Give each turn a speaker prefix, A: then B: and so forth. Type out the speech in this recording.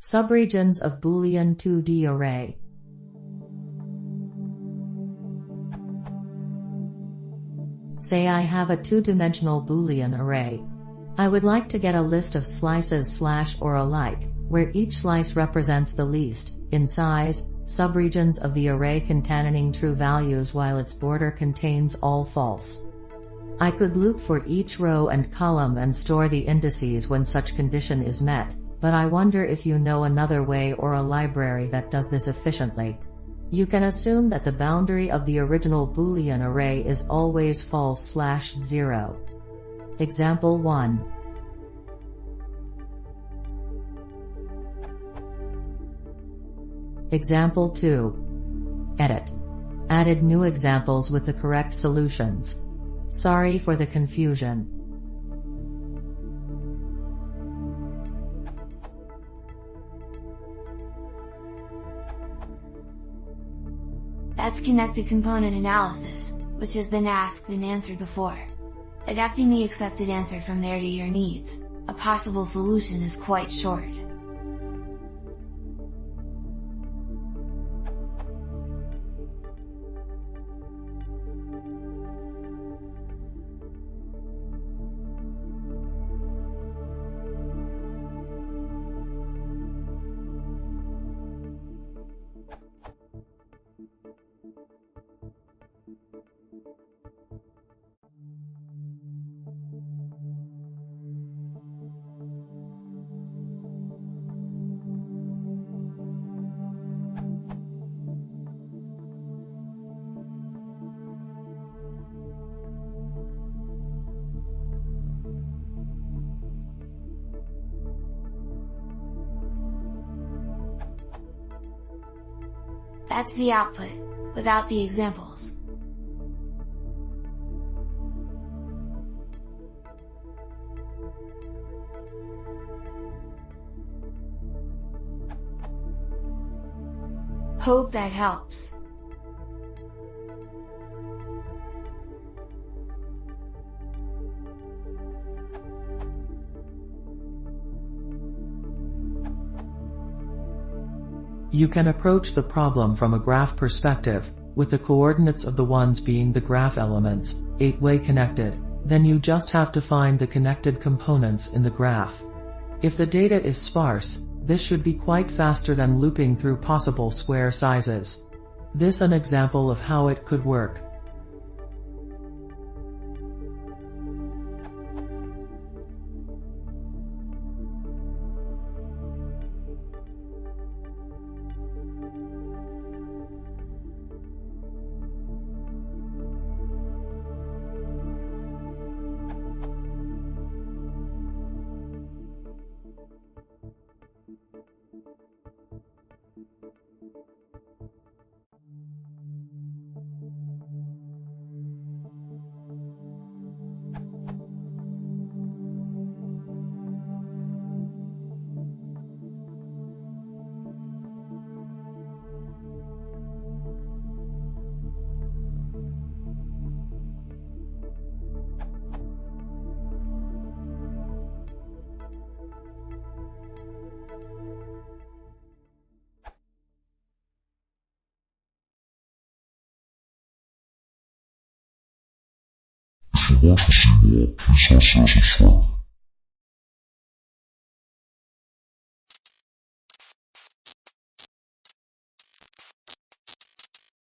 A: Subregions of Boolean 2D array. Say I have a two-dimensional Boolean array. I would like to get a list of slices / or alike, where each slice represents the least, in size, subregions of the array containing true values while its border contains all false. I could loop for each row and column and store the indices when such condition is met, but I wonder if you know another way or a library that does this efficiently. You can assume that the boundary of the original Boolean array is always false / 0. Example 1. Example 2. Edit. Added new examples with the correct solutions. Sorry for the confusion.
B: That's connected component analysis, which has been asked and answered before. Adapting the accepted answer from there to your needs, a possible solution is quite short. That's the output, without the examples. Hope that helps.
A: You can approach the problem from a graph perspective, with the coordinates of the ones being the graph elements, 8-way connected, then you just have to find the connected components in the graph. If the data is sparse, this should be quite faster than looping through possible square sizes. This an example of how it could work.
C: If you want to see more, please consider subscribing.